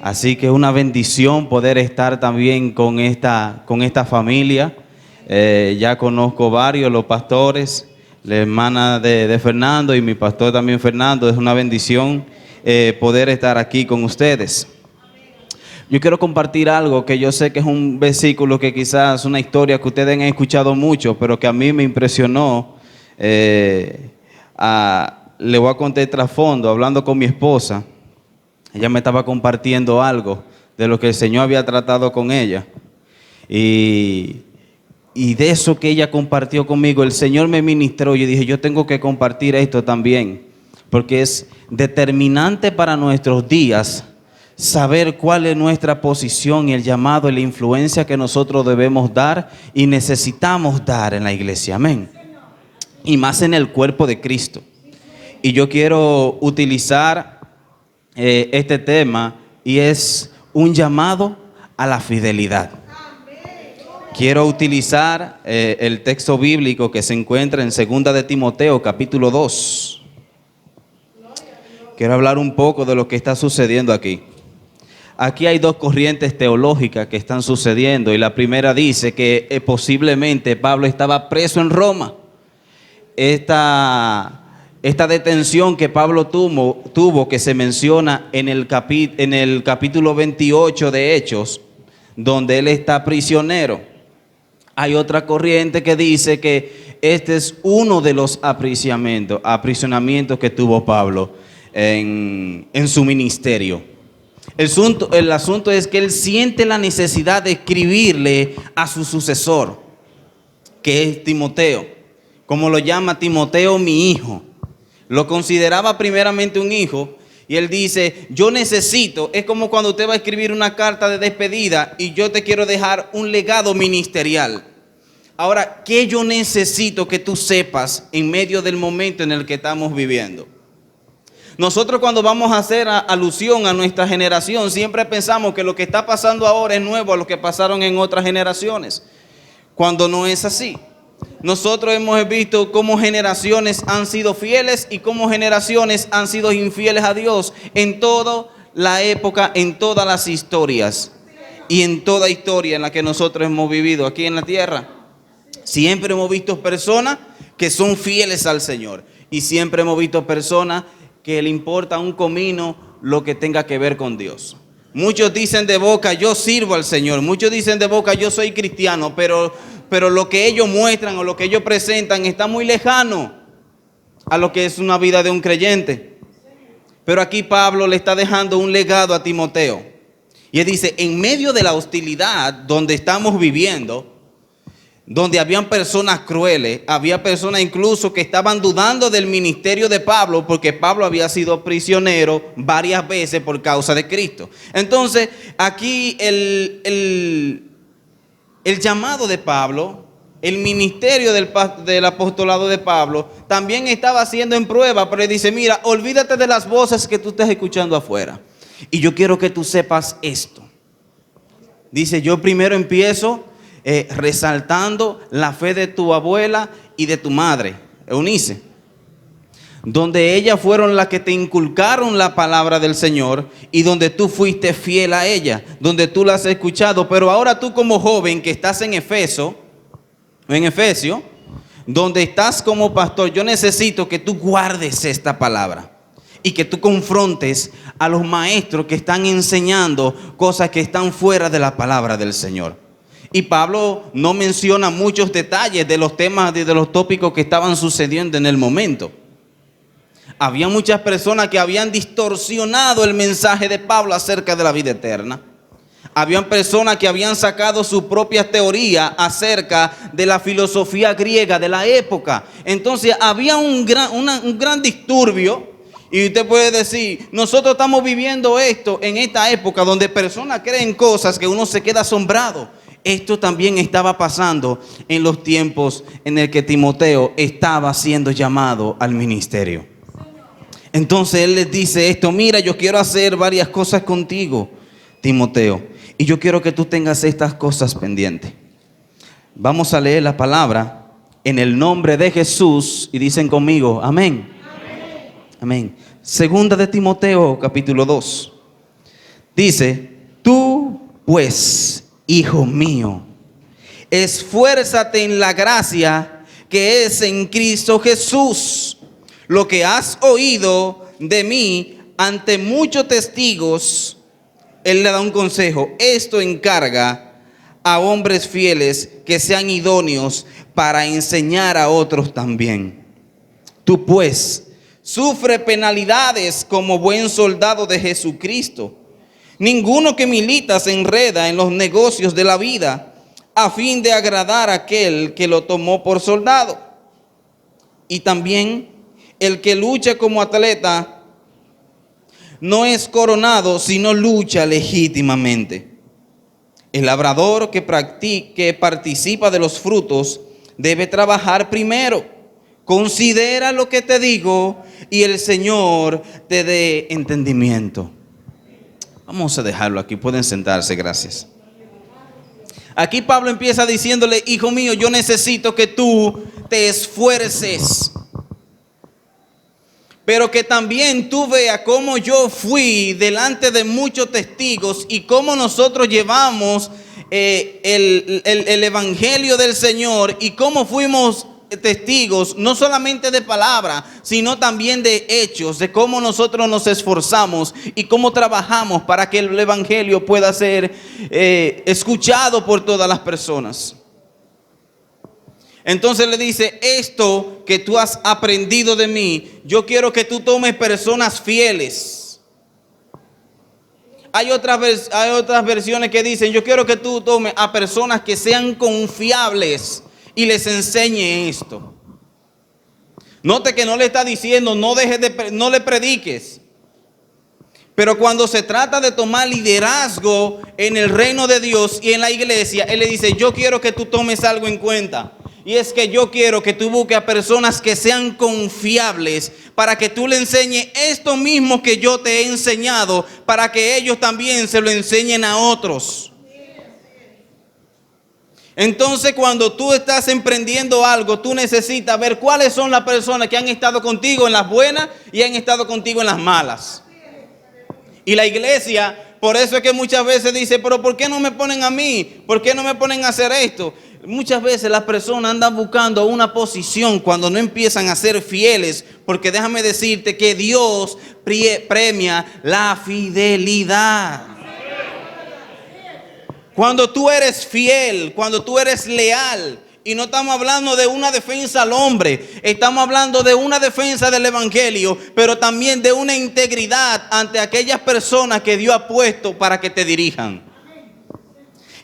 Así que es una bendición poder estar también con esta familia. Ya conozco varios, los pastores, la hermana de Fernando y mi pastor también Fernando. Es una bendición poder estar aquí con ustedes. Yo quiero compartir algo que yo sé que es un versículo que quizás una historia que ustedes han escuchado mucho, pero que a mí me impresionó. Le voy a contar el trasfondo. Hablando con mi esposa, ella me estaba compartiendo algo de lo que el Señor había tratado con ella. Y de eso que ella compartió conmigo, el Señor me ministró. Yo dije, yo tengo que compartir esto también, porque es determinante para nuestros días saber cuál es nuestra posición y el llamado y la influencia que nosotros debemos dar y necesitamos dar en la iglesia. Amén. Y más en el cuerpo de Cristo. Y yo quiero utilizar este tema, y es un llamado a la fidelidad. Quiero utilizar el texto bíblico que se encuentra en 2 de Timoteo, capítulo 2. Quiero hablar un poco de lo que está sucediendo aquí. Aquí hay dos corrientes teológicas que están sucediendo, y la primera dice que posiblemente Pablo estaba preso en Roma. Esta detención que Pablo tuvo, que se menciona en el capítulo 28 de Hechos, donde él está prisionero. Hay otra corriente que dice que este es uno de los aprisionamientos que tuvo Pablo en su ministerio. El asunto es que él siente la necesidad de escribirle a su sucesor, que es Timoteo. Como lo llama Timoteo, mi hijo. Lo consideraba primeramente un hijo, y él dice, yo necesito, es como cuando usted va a escribir una carta de despedida y yo te quiero dejar un legado ministerial. Ahora, ¿qué yo necesito que tú sepas en medio del momento en el que estamos viviendo? Nosotros, cuando vamos a hacer alusión a nuestra generación, siempre pensamos que lo que está pasando ahora es nuevo a lo que pasaron en otras generaciones, cuando no es así. Nosotros hemos visto cómo generaciones han sido fieles y cómo generaciones han sido infieles a Dios en toda la época, en todas las historias y en toda historia en la que nosotros hemos vivido aquí en la tierra. Siempre hemos visto personas que son fieles al Señor, y siempre hemos visto personas que le importa un comino lo que tenga que ver con Dios. Muchos dicen de boca, yo sirvo al Señor. Muchos dicen de boca, yo soy cristiano, pero lo que ellos muestran o lo que ellos presentan está muy lejano a lo que es una vida de un creyente. Pero aquí Pablo le está dejando un legado a Timoteo. Y él dice, en medio de la hostilidad donde estamos viviendo, donde habían personas crueles, había personas incluso que estaban dudando del ministerio de Pablo, porque Pablo había sido prisionero varias veces por causa de Cristo. Entonces, aquí el llamado de Pablo, el ministerio del apostolado de Pablo, también estaba siendo en prueba, pero él dice, mira, olvídate de las voces que tú estás escuchando afuera. Y yo quiero que tú sepas esto. Dice, yo primero empiezo resaltando la fe de tu abuela y de tu madre, Eunice, donde ellas fueron las que te inculcaron la palabra del Señor y donde tú fuiste fiel a ella, donde tú la has escuchado. Pero ahora tú, como joven que estás en Efesio, donde estás como pastor, yo necesito que tú guardes esta palabra y que tú confrontes a los maestros que están enseñando cosas que están fuera de la palabra del Señor. Y Pablo no menciona muchos detalles de los temas, de los tópicos que estaban sucediendo en el momento. Había muchas personas que habían distorsionado el mensaje de Pablo acerca de la vida eterna. Habían personas que habían sacado su propia teoría acerca de la filosofía griega de la época. Entonces había un gran disturbio. Y usted puede decir, nosotros estamos viviendo esto en esta época donde personas creen cosas que uno se queda asombrado. Esto también estaba pasando en los tiempos en el que Timoteo estaba siendo llamado al ministerio. Entonces él les dice esto, mira, yo quiero hacer varias cosas contigo, Timoteo, y yo quiero que tú tengas estas cosas pendientes. Vamos a leer la palabra en el nombre de Jesús y dicen conmigo, amén. Amén. Segunda de Timoteo, capítulo 2. Dice, tú pues, hijo mío, esfuérzate en la gracia que es en Cristo Jesús. Lo que has oído de mí ante muchos testigos, él le da un consejo. Esto encarga a hombres fieles que sean idóneos para enseñar a otros también. Tú pues, sufre penalidades como buen soldado de Jesucristo. Ninguno que milita se enreda en los negocios de la vida a fin de agradar a aquel que lo tomó por soldado. Y también el que lucha como atleta no es coronado, sino lucha legítimamente. El labrador que participa de los frutos debe trabajar primero. Considera lo que te digo y el Señor te dé entendimiento. Vamos a dejarlo aquí, pueden sentarse, gracias. Aquí Pablo empieza diciéndole, hijo mío, yo necesito que tú te esfuerces, pero que también tú veas cómo yo fui delante de muchos testigos y cómo nosotros llevamos el evangelio del Señor y cómo fuimos testigos, no solamente de palabra, sino también de hechos, de cómo nosotros nos esforzamos y cómo trabajamos para que el evangelio pueda ser escuchado por todas las personas. Entonces le dice, esto que tú has aprendido de mí, yo quiero que tú tomes personas fieles. Hay otras versiones que dicen, yo quiero que tú tomes a personas que sean confiables y les enseñe esto. Note que no le está diciendo, no le prediques. Pero cuando se trata de tomar liderazgo en el reino de Dios y en la iglesia, Él le dice, yo quiero que tú tomes algo en cuenta. Y es que yo quiero que tú busques a personas que sean confiables para que tú le enseñes esto mismo que yo te he enseñado, para que ellos también se lo enseñen a otros. Entonces, cuando tú estás emprendiendo algo, tú necesitas ver cuáles son las personas que han estado contigo en las buenas y han estado contigo en las malas. Y la iglesia, por eso es que muchas veces dice, pero ¿por qué no me ponen a mí? ¿Por qué no me ponen a hacer esto? Muchas veces las personas andan buscando una posición cuando no empiezan a ser fieles, porque déjame decirte que Dios premia la fidelidad. Cuando tú eres fiel, cuando tú eres leal, y no estamos hablando de una defensa al hombre, estamos hablando de una defensa del evangelio, pero también de una integridad ante aquellas personas que Dios ha puesto para que te dirijan.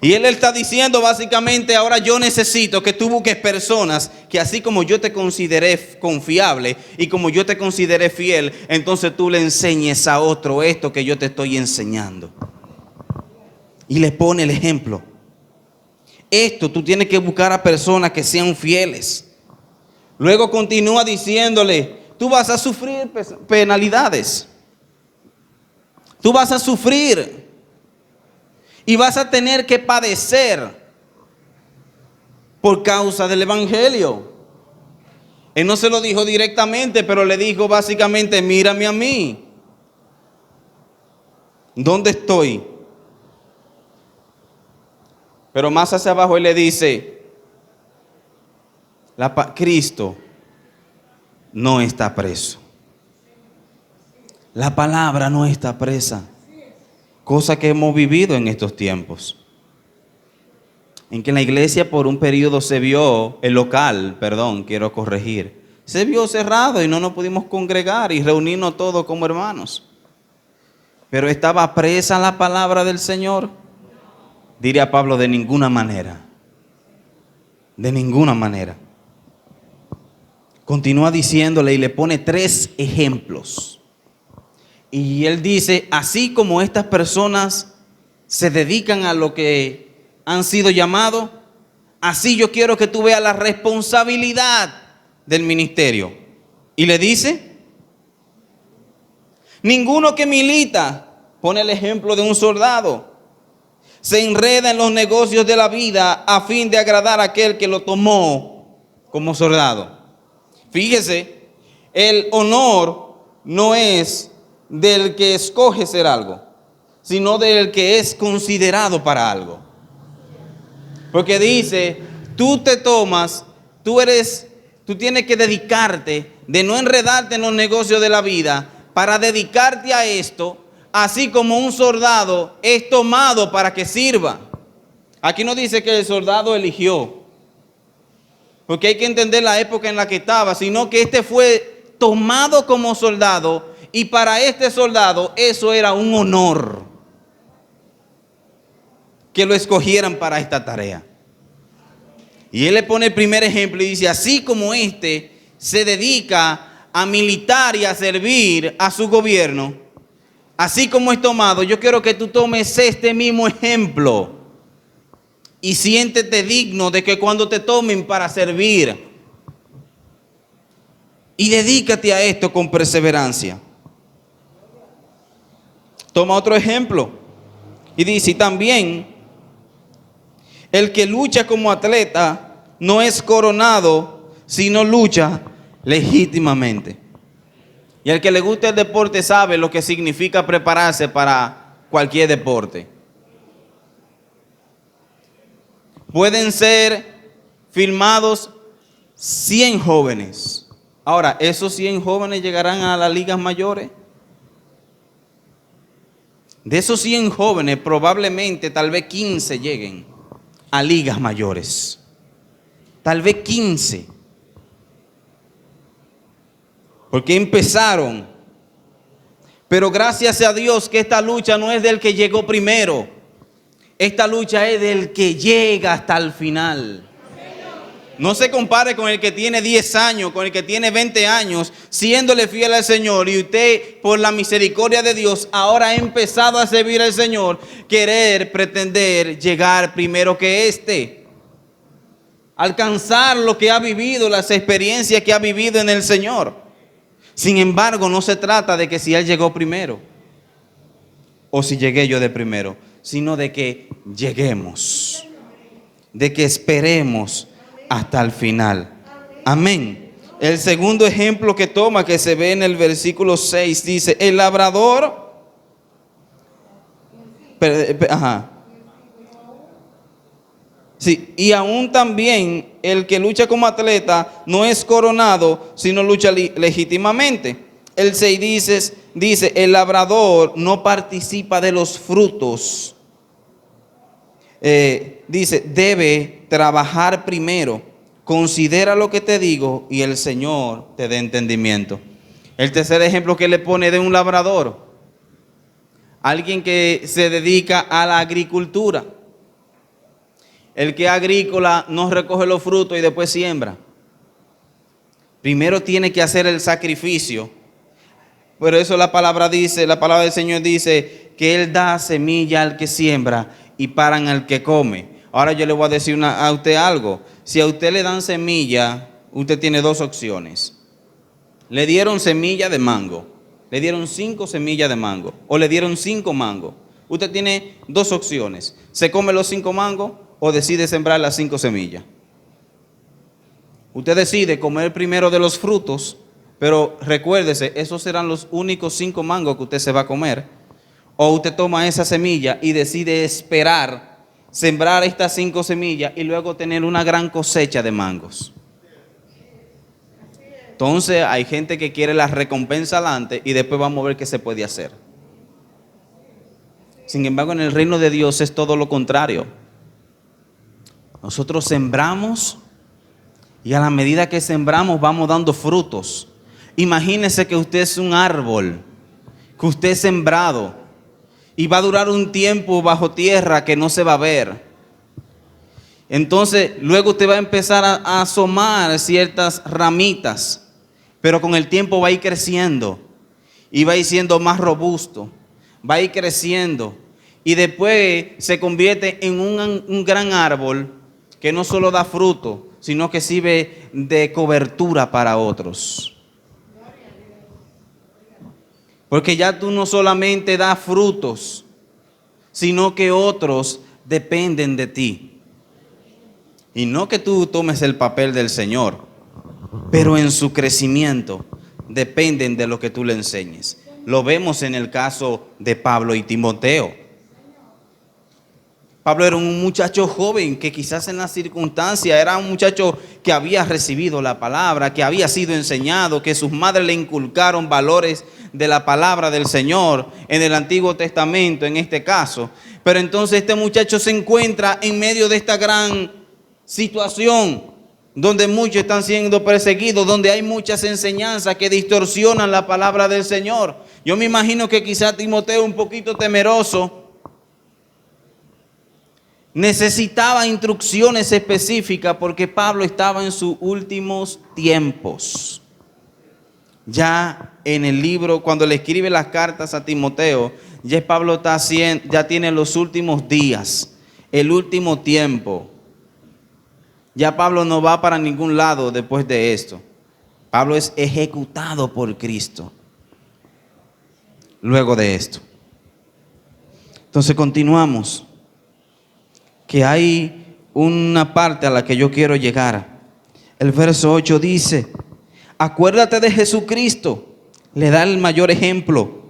Y Él está diciendo básicamente, ahora yo necesito que tú busques personas que así como yo te consideré confiable y como yo te consideré fiel, entonces tú le enseñes a otro esto que yo te estoy enseñando. Y le pone el ejemplo. Esto tú tienes que buscar a personas que sean fieles. Luego continúa diciéndole, tú vas a sufrir penalidades. Tú vas a sufrir. Y vas a tener que padecer por causa del evangelio. Él no se lo dijo directamente, pero le dijo básicamente, mírame a mí. ¿Dónde estoy? Pero más hacia abajo él le dice, Cristo no está preso. La palabra no está presa. Cosa que hemos vivido en estos tiempos. En que en la iglesia por un periodo se vio, se vio cerrado y no nos pudimos congregar y reunirnos todos como hermanos. Pero estaba presa la palabra del Señor. Diría Pablo, de ninguna manera. De ninguna manera. Continúa diciéndole y le pone 3 ejemplos. Y él dice, así como estas personas se dedican a lo que han sido llamados, así yo quiero que tú veas la responsabilidad del ministerio. Y le dice, ninguno que milita, pone el ejemplo de un soldado, se enreda en los negocios de la vida a fin de agradar a aquel que lo tomó como soldado. Fíjese, el honor no es del que escoge ser algo, sino del que es considerado para algo. Porque dice, tú tienes que dedicarte, de no enredarte en los negocios de la vida, para dedicarte a esto, así como un soldado es tomado para que sirva. Aquí no dice que el soldado eligió, porque hay que entender la época en la que estaba, sino que este fue tomado como soldado, y para este soldado eso era un honor, que lo escogieran para esta tarea. Y él le pone el primer ejemplo y dice, así como este se dedica a militar y a servir a su gobierno, así como es tomado, yo quiero que tú tomes este mismo ejemplo y siéntete digno de que cuando te tomen para servir, y dedícate a esto con perseverancia. Toma otro ejemplo y dice, y también el que lucha como atleta no es coronado, sino lucha legítimamente. Y el que le gusta el deporte sabe lo que significa prepararse para cualquier deporte. Pueden ser firmados 100 jóvenes. Ahora, ¿esos 100 jóvenes llegarán a las ligas mayores? De esos 100 jóvenes, probablemente tal vez 15 lleguen a ligas mayores. Tal vez 15. Porque empezaron. Pero gracias a Dios que esta lucha no es del que llegó primero. Esta lucha es del que llega hasta el final. No se compare con el que tiene 10 años, con el que tiene 20 años, siéndole fiel al Señor. Y usted, por la misericordia de Dios, ahora ha empezado a servir al Señor, pretender llegar primero que este. Alcanzar lo que ha vivido, las experiencias que ha vivido en el Señor. Sin embargo, no se trata de que si Él llegó primero o si llegué yo de primero, sino de que lleguemos, de que esperemos hasta el final. Amén. El segundo ejemplo que toma, que se ve en el versículo 6, dice, el labrador, sí, y aún también el que lucha como atleta no es coronado, sino lucha legítimamente. El 6 dice, el labrador no participa de los frutos. Dice, debe trabajar primero, considera lo que te digo y el Señor te dé entendimiento. El tercer ejemplo que le pone de un labrador, alguien que se dedica a la agricultura. El que es agrícola no recoge los frutos y después siembra. Primero tiene que hacer el sacrificio. Por eso la palabra del Señor dice que Él da semilla al que siembra y pan al que come. Ahora yo le voy a decir a usted algo. Si a usted le dan semilla, usted tiene dos opciones. Le dieron semilla de mango, le dieron 5 semillas de mango o le dieron 5 mangos. Usted tiene dos opciones. Se come los 5 mangos o decide sembrar las 5 semillas. Usted decide comer primero de los frutos, pero recuérdese, esos serán los únicos 5 mangos que usted se va a comer. O usted toma esa semilla y decide esperar, sembrar estas 5 semillas y luego tener una gran cosecha de mangos. Entonces hay gente que quiere la recompensa adelante y después vamos a ver qué se puede hacer. Sin embargo, en el reino de Dios es todo lo contrario. Nosotros sembramos y a la medida que sembramos vamos dando frutos. Imagínese que usted es un árbol, que usted es sembrado y va a durar un tiempo bajo tierra que no se va a ver. Entonces luego usted va a empezar a asomar ciertas ramitas, pero con el tiempo va a ir creciendo y va a ir siendo más robusto, va a ir creciendo y después se convierte en un gran árbol que no solo da fruto, sino que sirve de cobertura para otros. Porque ya tú no solamente das frutos, sino que otros dependen de ti. Y no que tú tomes el papel del Señor, pero en su crecimiento dependen de lo que tú le enseñes. Lo vemos en el caso de Pablo y Timoteo. Pablo era un muchacho joven que quizás en las circunstancias era un muchacho que había recibido la palabra, que había sido enseñado, que sus madres le inculcaron valores de la palabra del Señor en el Antiguo Testamento, en este caso. Pero entonces este muchacho se encuentra en medio de esta gran situación donde muchos están siendo perseguidos, donde hay muchas enseñanzas que distorsionan la palabra del Señor. Yo me imagino que quizás Timoteo, un poquito temeroso, necesitaba instrucciones específicas porque Pablo estaba en sus últimos tiempos. Ya en el libro, cuando le escribe las cartas a Timoteo, ya Pablo ya tiene los últimos días, el último tiempo. Ya Pablo no va para ningún lado después de esto. Pablo es ejecutado por Cristo luego de esto. Entonces continuamos. Que hay una parte a la que yo quiero llegar. El verso 8 dice: acuérdate de Jesucristo, le da el mayor ejemplo,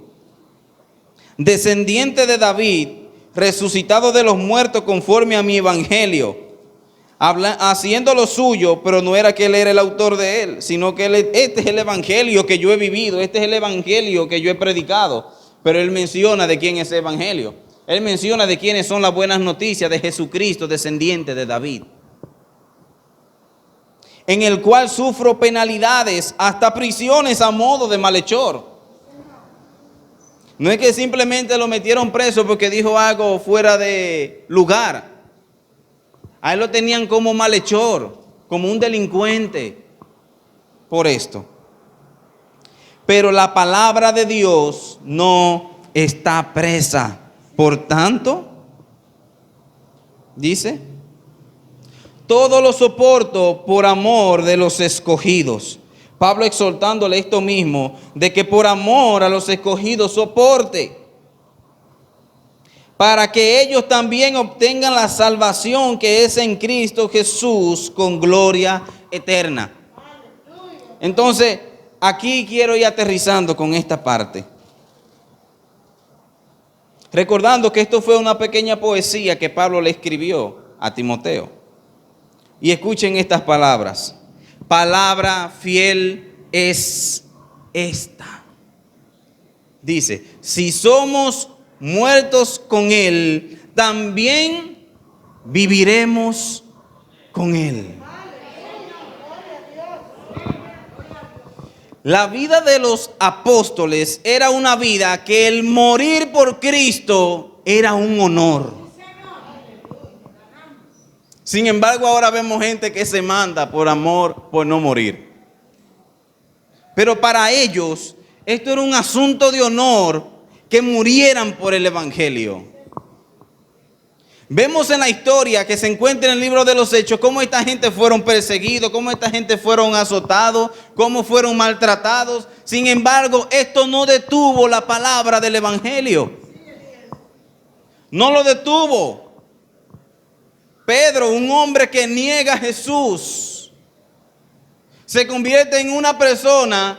descendiente de David, resucitado de los muertos conforme a mi evangelio, haciendo lo suyo, pero no era que él era el autor de él, sino que este es el evangelio que yo he vivido, este es el evangelio que yo he predicado. Pero él menciona de quién es ese evangelio. Él menciona de quiénes son las buenas noticias de Jesucristo, descendiente de David, en el cual sufro penalidades, hasta prisiones a modo de malhechor. No es que simplemente lo metieron preso porque dijo algo fuera de lugar. A él lo tenían como malhechor, como un delincuente por esto. Pero la palabra de Dios no está presa. Por tanto, dice, todo lo soporto por amor de los escogidos. Pablo exhortándole esto mismo, de que por amor a los escogidos soporte, para que ellos también obtengan la salvación que es en Cristo Jesús con gloria eterna. Entonces, aquí quiero ir aterrizando con esta parte. Recordando que esto fue una pequeña poesía que Pablo le escribió a Timoteo. Y escuchen estas palabras. Palabra fiel es esta. Dice, si somos muertos con Él, también viviremos con Él. La vida de los apóstoles era una vida que el morir por Cristo era un honor. Sin embargo, ahora vemos gente que se manda por amor, por no morir. Pero para ellos, esto era un asunto de honor, que murieran por el evangelio. Vemos en la historia que se encuentra en el libro de los Hechos cómo esta gente fueron perseguidos, cómo esta gente fueron azotados, cómo fueron maltratados. Sin embargo, esto no detuvo la palabra del evangelio. No lo detuvo. Pedro, un hombre que niega a Jesús, se convierte en una persona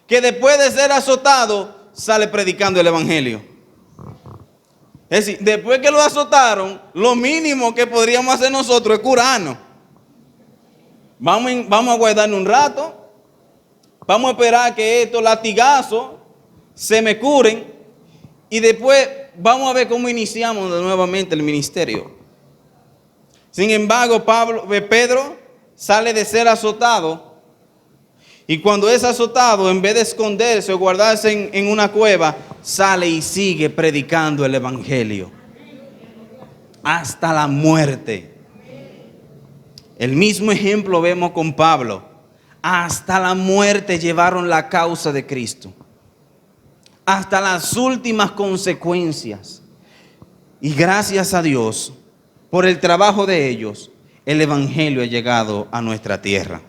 que después de ser azotado sale predicando el evangelio. Es decir, después que lo azotaron, lo mínimo que podríamos hacer nosotros es curarnos. Vamos a guardarnos un rato. Vamos a esperar que estos latigazos se me curen. Y después vamos a ver cómo iniciamos nuevamente el ministerio. Sin embargo, Pedro sale de ser azotado. Y cuando es azotado, en vez de esconderse o guardarse en una cueva, sale y sigue predicando el evangelio hasta la muerte. El mismo ejemplo vemos con Pablo. Hasta la muerte llevaron la causa de Cristo, hasta las últimas consecuencias. Y gracias a Dios por el trabajo de ellos, el evangelio ha llegado a nuestra tierra.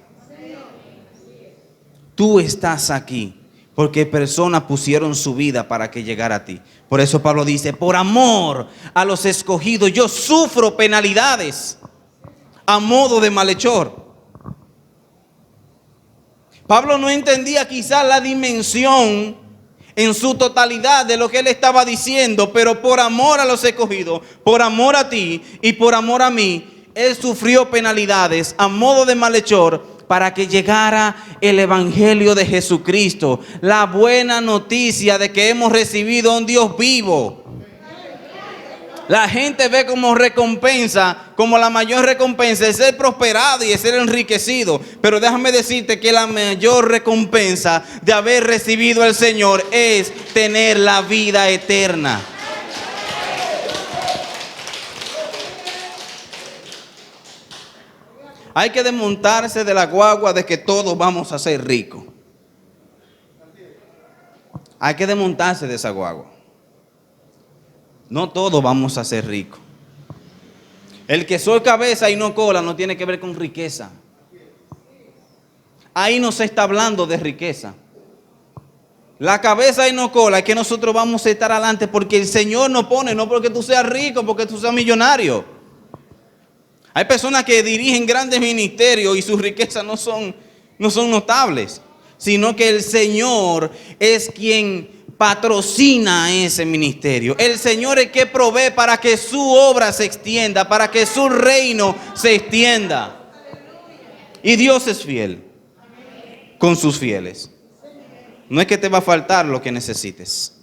Tú estás aquí porque personas pusieron su vida para que llegara a ti. Por eso Pablo dice, por amor a los escogidos yo sufro penalidades a modo de malhechor. Pablo no entendía quizás la dimensión en su totalidad de lo que Él estaba diciendo, pero por amor a los escogidos, por amor a ti y por amor a mí, Él sufrió penalidades a modo de malhechor para que llegara el Evangelio de Jesucristo, la buena noticia de que hemos recibido a un Dios vivo. La gente ve como recompensa, como la mayor recompensa es ser prosperado y es ser enriquecido. Pero déjame decirte que la mayor recompensa de haber recibido al Señor es tener la vida eterna. Hay que desmontarse de la guagua de que todos vamos a ser ricos. Hay que desmontarse de esa guagua. No todos vamos a ser ricos. El que soy cabeza y no cola no tiene que ver con riqueza. Ahí no se está hablando de riqueza. La cabeza y no cola es que nosotros vamos a estar adelante porque el Señor nos pone, no porque tú seas rico, porque tú seas millonario. Hay personas que dirigen grandes ministerios y sus riquezas no son notables, sino que el Señor es quien patrocina ese ministerio. El Señor es que provee para que su obra se extienda, para que su reino se extienda. Y Dios es fiel con sus fieles. No es que te va a faltar lo que necesites,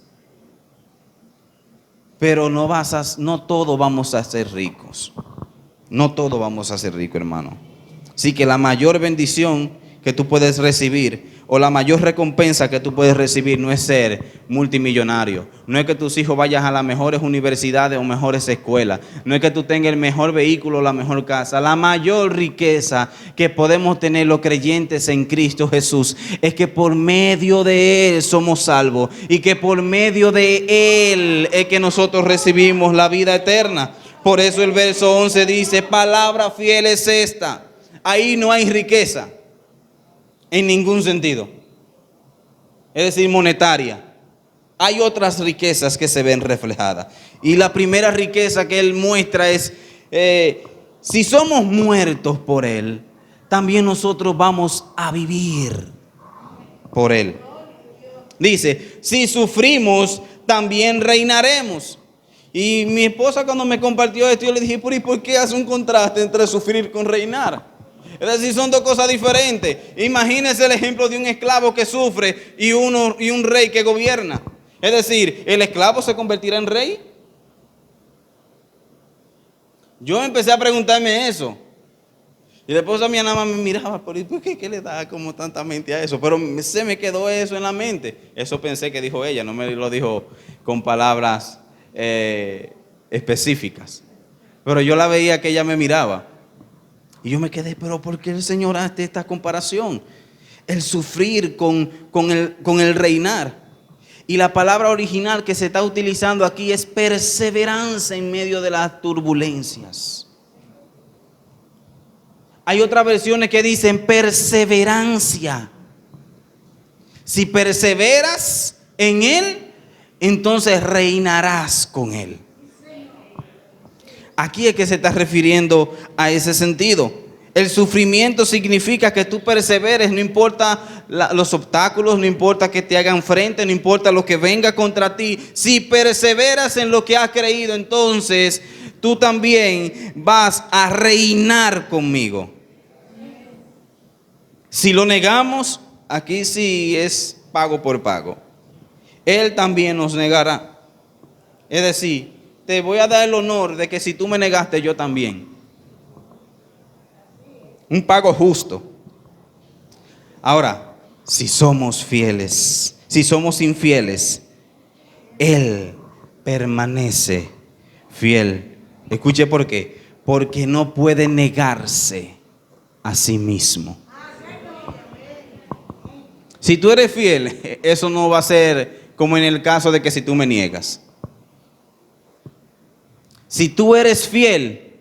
pero no todos vamos a ser ricos. No todos vamos a ser ricos, hermano. Así que la mayor bendición que tú puedes recibir o la mayor recompensa que tú puedes recibir no es ser multimillonario. No es que tus hijos vayan a las mejores universidades o mejores escuelas. No es que tú tengas el mejor vehículo o la mejor casa. La mayor riqueza que podemos tener los creyentes en Cristo Jesús es que por medio de Él somos salvos y que por medio de Él es que nosotros recibimos la vida eterna. Por eso el verso 11 dice, palabra fiel es esta. Ahí no hay riqueza en ningún sentido, es decir, monetaria. Hay otras riquezas que se ven reflejadas. Y la primera riqueza que él muestra es, si somos muertos por Él, también nosotros vamos a vivir por Él. Dice, si sufrimos, también reinaremos. Y mi esposa cuando me compartió esto, yo le dije, ¿y por qué hace un contraste entre sufrir con reinar? Es decir, son dos cosas diferentes. Imagínese el ejemplo de un esclavo que sufre y un rey que gobierna. Es decir, ¿el esclavo se convertirá en rey? Yo empecé a preguntarme eso. Y la esposa mía nada más me miraba, ¿por qué le da como tanta mente a eso? Pero se me quedó eso en la mente. Eso pensé que dijo ella, no me lo dijo con palabras específicas. Pero yo la veía que ella me miraba. Y yo me quedé, pero ¿por qué el Señor hace esta comparación? El sufrir con el reinar. Y la palabra original que se está utilizando aquí es perseverancia en medio de las turbulencias. Hay otras versiones que dicen perseverancia. Si perseveras en Él, entonces reinarás con Él. Aquí es que se está refiriendo a ese sentido. El sufrimiento significa que tú perseveres, no importa los obstáculos, no importa que te hagan frente, no importa lo que venga contra ti. Si perseveras en lo que has creído, entonces tú también vas a reinar conmigo. Si lo negamos, aquí sí es pago por pago. Él también nos negará. Es decir, te voy a dar el honor de que si tú me negaste, yo también. Un pago justo. Ahora, si somos fieles, si somos infieles, Él permanece fiel. Escuche por qué. Porque no puede negarse a sí mismo. Si tú eres fiel, eso no va a ser como en el caso de que si tú me niegas. Si tú eres fiel,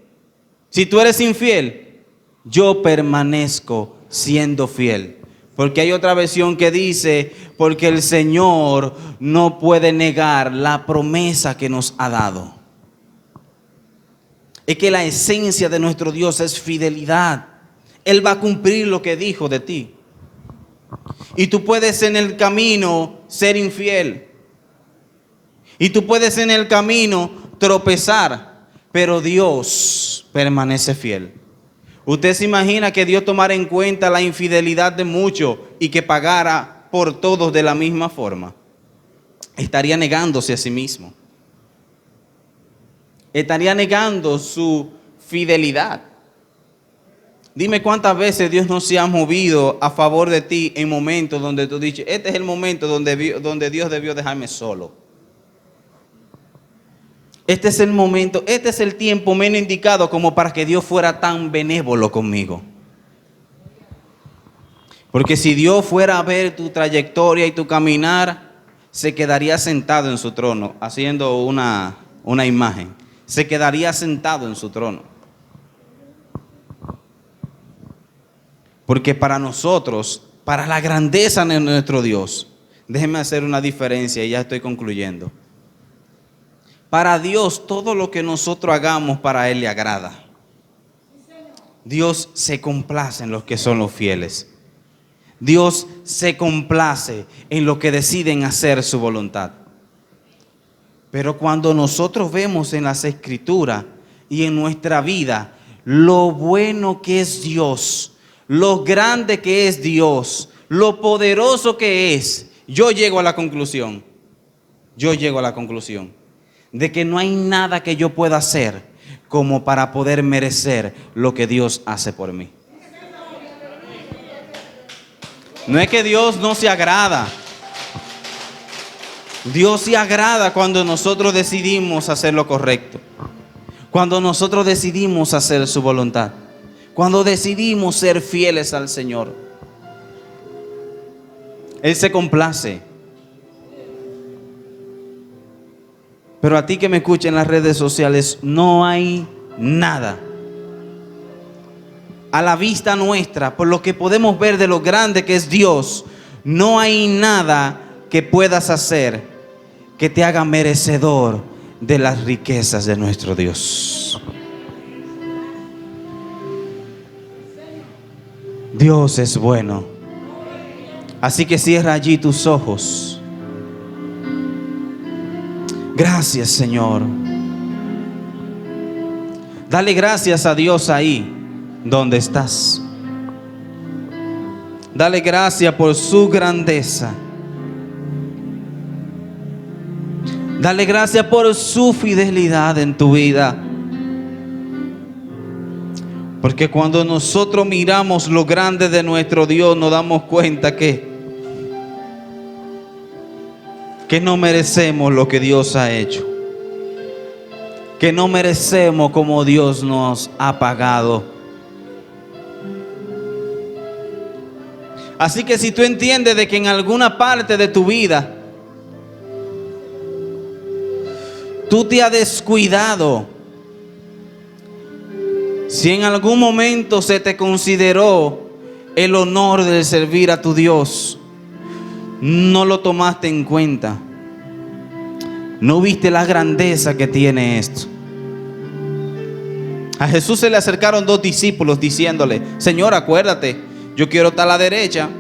si tú eres infiel, yo permanezco siendo fiel. Porque hay otra versión que dice, porque el Señor no puede negar la promesa que nos ha dado. Es que la esencia de nuestro Dios es fidelidad. Él va a cumplir lo que dijo de ti. Y tú puedes en el camino ser infiel. Y tú puedes en el camino tropezar, pero Dios permanece fiel. ¿Usted se imagina que Dios tomara en cuenta la infidelidad de muchos y que pagara por todos de la misma forma? Estaría negándose a sí mismo. Estaría negando su fidelidad. Dime cuántas veces Dios no se ha movido a favor de ti en momentos donde tú dices, este es el momento donde Dios debió dejarme solo. Este es el momento, este es el tiempo menos indicado como para que Dios fuera tan benévolo conmigo. Porque si Dios fuera a ver tu trayectoria y tu caminar, se quedaría sentado en su trono, haciendo una imagen. Se quedaría sentado en su trono. Porque para nosotros, para la grandeza de nuestro Dios, déjenme hacer una diferencia y ya estoy concluyendo. Para Dios, todo lo que nosotros hagamos para Él le agrada. Dios se complace en los que son los fieles. Dios se complace en los que deciden hacer su voluntad. Pero cuando nosotros vemos en las Escrituras y en nuestra vida lo bueno que es Dios, lo grande que es Dios, lo poderoso que es, yo llego a la conclusión de que no hay nada que yo pueda hacer como para poder merecer lo que Dios hace por mí. No es que Dios no se agrada. Dios se agrada cuando nosotros decidimos hacer lo correcto. Cuando nosotros decidimos hacer su voluntad. Cuando decidimos ser fieles al Señor. Él se complace. Pero a ti que me escucha en las redes sociales, no hay nada a la vista nuestra, por lo que podemos ver de lo grande que es Dios, no hay nada que puedas hacer que te haga merecedor de las riquezas de nuestro Dios. Dios es bueno. Así que cierra allí tus ojos. Gracias, Señor. Dale gracias a Dios ahí donde estás. Dale gracias por su grandeza. Dale gracias por su fidelidad en tu vida. Porque cuando nosotros miramos lo grande de nuestro Dios, nos damos cuenta que no merecemos lo que Dios ha hecho. Que no merecemos como Dios nos ha pagado. Así que si tú entiendes de que en alguna parte de tu vida tú te has descuidado, si en algún momento se te consideró el honor de servir a tu Dios, no lo tomaste en cuenta, no viste la grandeza que tiene esto. A Jesús se le acercaron 2 discípulos diciéndole: Señor, acuérdate, yo quiero estar a la derecha.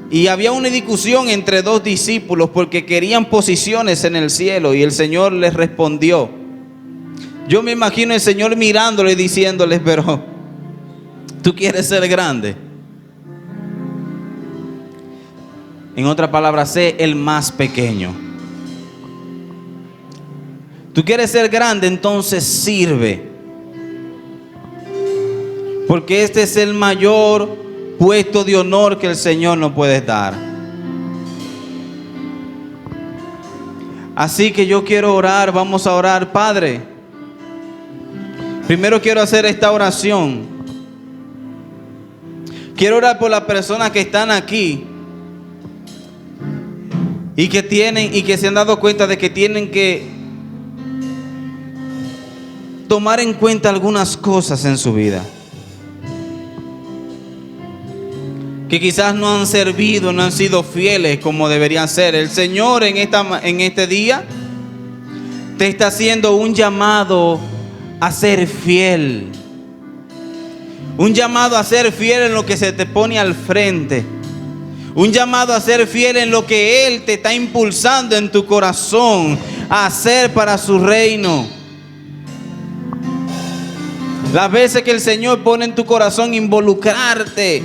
Y había una discusión entre 2 discípulos porque querían posiciones en el cielo. Y el Señor les respondió. Yo me imagino el Señor mirándole y diciéndoles: pero ¿tú quieres ser grande? En otras palabras, sé el más pequeño. ¿Tú quieres ser grande? Entonces sirve. Porque este es el mayor puesto de honor que el Señor nos puede dar. Así que yo quiero orar, vamos a orar. Padre, primero quiero hacer esta oración. Quiero orar por las personas que están aquí y que se han dado cuenta de que tienen que tomar en cuenta algunas cosas en su vida, que quizás no han servido, no han sido fieles como deberían ser. El Señor en este día te está haciendo un llamado a ser fiel. Un llamado a ser fiel en lo que se te pone al frente. Un llamado a ser fiel en lo que Él te está impulsando en tu corazón a hacer para su reino. Las veces que el Señor pone en tu corazón involucrarte.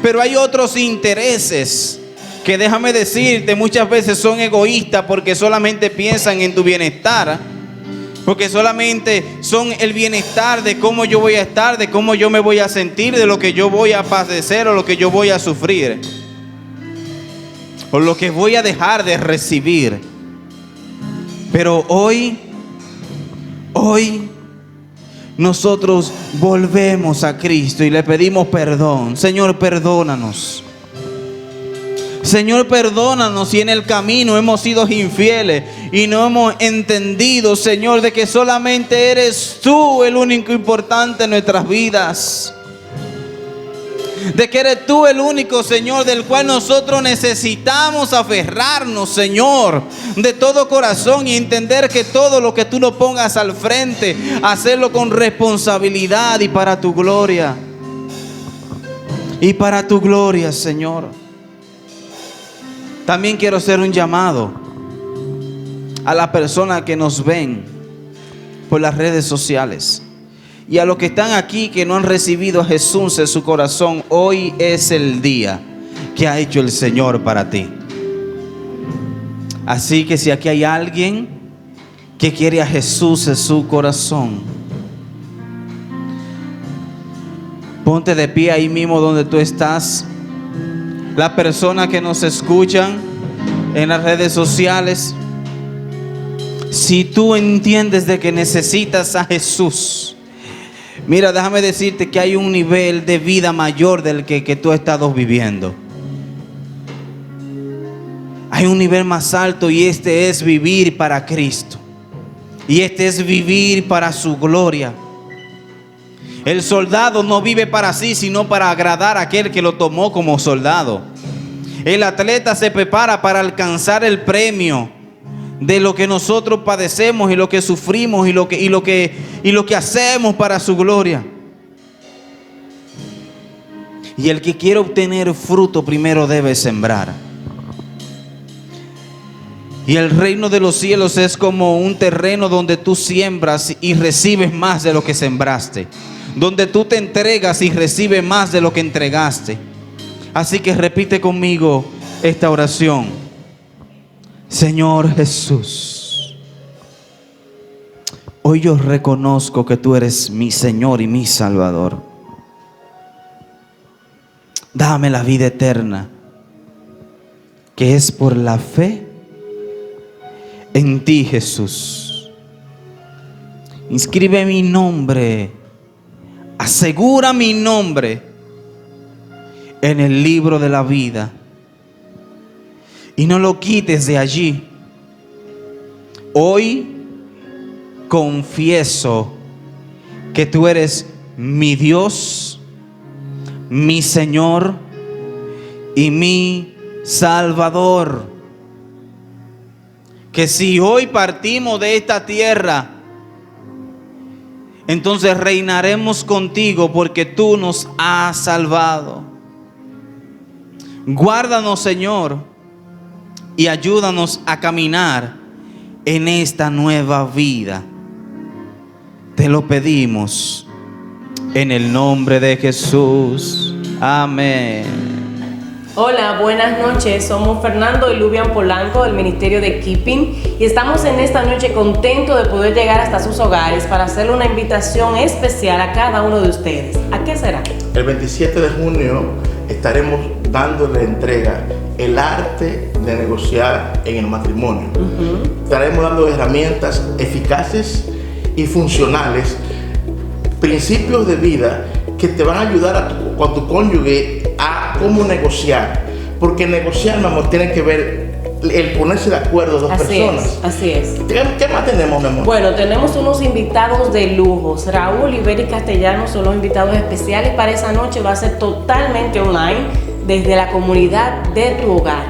Pero hay otros intereses que, déjame decirte, muchas veces son egoístas porque solamente piensan en tu bienestar. Porque solamente son el bienestar de cómo yo voy a estar, de cómo yo me voy a sentir, de lo que yo voy a padecer o lo que yo voy a sufrir. O lo que voy a dejar de recibir. Pero hoy nosotros volvemos a Cristo y le pedimos perdón. Señor, perdónanos. Señor, perdónanos si en el camino hemos sido infieles y no hemos entendido, Señor, de que solamente eres tú el único importante en nuestras vidas. De que eres tú el único, Señor, del cual nosotros necesitamos aferrarnos, Señor, de todo corazón, y entender que todo lo que tú nos pongas al frente, hacerlo con responsabilidad y para tu gloria. Y para tu gloria, Señor. También quiero hacer un llamado a las personas que nos ven por las redes sociales y a los que están aquí que no han recibido a Jesús en su corazón. Hoy es el día que ha hecho el Señor para ti. Así que si aquí hay alguien que quiere a Jesús en su corazón, ponte de pie ahí mismo donde tú estás. Las personas que nos escuchan en las redes sociales, si tú entiendes de que necesitas a Jesús, mira, déjame decirte que hay un nivel de vida mayor del que tú has estado viviendo. Hay un nivel más alto, y este es vivir para Cristo. Y este es vivir para su gloria. El soldado no vive para sí, sino para agradar a aquel que lo tomó como soldado. El atleta se prepara para alcanzar el premio de lo que nosotros padecemos y lo que sufrimos y lo que hacemos para su gloria. Y el que quiere obtener fruto primero debe sembrar. Y el reino de los cielos es como un terreno donde tú siembras y recibes más de lo que sembraste. Donde tú te entregas y recibes más de lo que entregaste. Así que repite conmigo esta oración. Señor Jesús, hoy yo reconozco que tú eres mi Señor y mi Salvador. Dame la vida eterna, que es por la fe en ti, Jesús. Inscribe mi nombre, asegura mi nombre en el libro de la vida y no lo quites de allí. Hoy confieso que tú eres mi Dios, mi Señor y mi Salvador. Que si hoy partimos de esta tierra, entonces reinaremos contigo porque tú nos has salvado. Guárdanos, Señor, y ayúdanos a caminar en esta nueva vida. Te lo pedimos en el nombre de Jesús. Amén. Hola, buenas noches. Somos Fernando y Lubian Polanco del Ministerio de Keeping y estamos en esta noche contentos de poder llegar hasta sus hogares para hacerle una invitación especial a cada uno de ustedes. ¿A qué será? El 27 de junio estaremos dándole entrega el arte de negociar en el matrimonio. Estaremos dando herramientas eficaces y funcionales, principios de vida que te van a ayudar a tu cónyuge a cómo negociar. Porque negociar, mi amor, tiene que ver el ponerse de acuerdo dos personas. Así es. ¿Qué más tenemos, mi amor? Bueno, tenemos unos invitados de lujos. Raúl, Iberi y Castellanos son los invitados especiales para esa noche. Va a ser totalmente online desde la comunidad de tu hogar.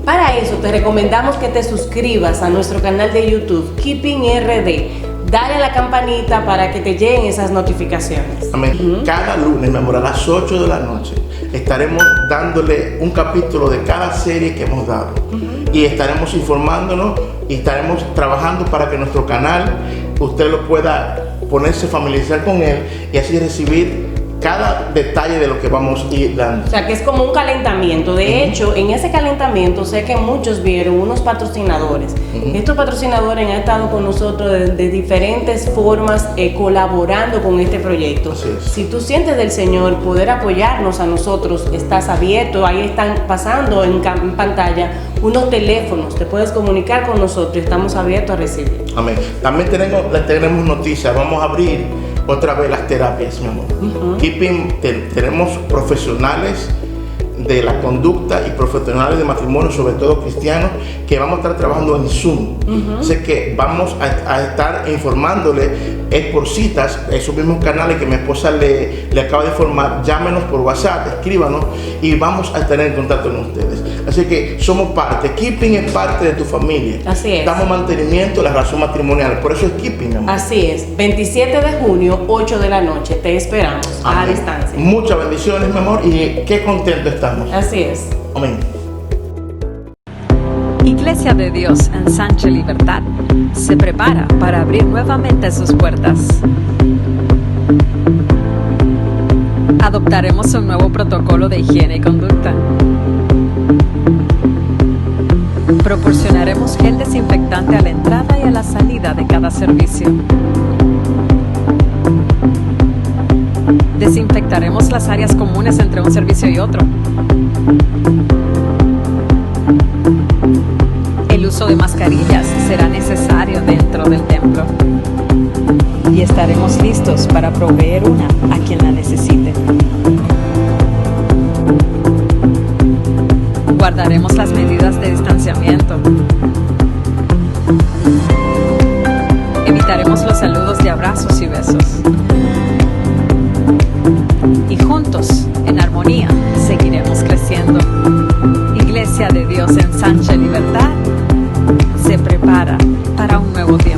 Para eso te recomendamos que te suscribas a nuestro canal de YouTube Keeping RD. Dale a la campanita para que te lleguen esas notificaciones. Amén. Cada lunes, mi amor, a las 8 de la noche, estaremos dándole un capítulo de cada serie que hemos dado. Y estaremos informándonos y estaremos trabajando para que nuestro canal usted lo pueda ponerse, familiarizar con él y así recibir cada detalle de lo que vamos a ir dando. O sea, que es como un calentamiento. De hecho, en ese calentamiento sé que muchos vieron unos patrocinadores. Estos patrocinadores han estado con nosotros de diferentes formas, colaborando con este proyecto. Así es. Si tú sientes del Señor poder apoyarnos a nosotros, estás abierto, ahí están pasando en pantalla unos teléfonos, te puedes comunicar con nosotros y estamos abiertos a recibir. Amén. También tenemos noticias, vamos a abrir otra vez las terapias, mi amor. Tenemos profesionales de la conducta y profesionales de matrimonio, sobre todo cristianos, que vamos a estar trabajando en Zoom. Así que vamos a estar informándole por citas, esos mismos canales que mi esposa le acaba de informar. Llámenos por WhatsApp, escríbanos y vamos a estar en contacto con ustedes. Así que somos parte. Keeping es parte de tu familia. Así es. Damos mantenimiento a la relación matrimonial. Por eso es Keeping, mi amor. Así es. 27 de junio, 8 de la noche. Te esperamos. Amén. A distancia. Muchas bendiciones, mi amor, y qué contento estamos. Así es. Amén. Iglesia de Dios en Sánchez Libertad se prepara para abrir nuevamente sus puertas. Adoptaremos un nuevo protocolo de higiene y conducta. Proporcionaremos gel desinfectante a la entrada y a la salida de cada servicio. Desinfectaremos las áreas comunes entre un servicio y otro. El uso de mascarillas será necesario dentro del templo. Y estaremos listos para proveer una a quien la necesite. Guardaremos las medidas de distanciamiento. Evitaremos los saludos de abrazos y besos. Y juntos, en armonía, seguiremos creciendo. Iglesia de Dios en Sánchez Libertad se prepara para un nuevo tiempo.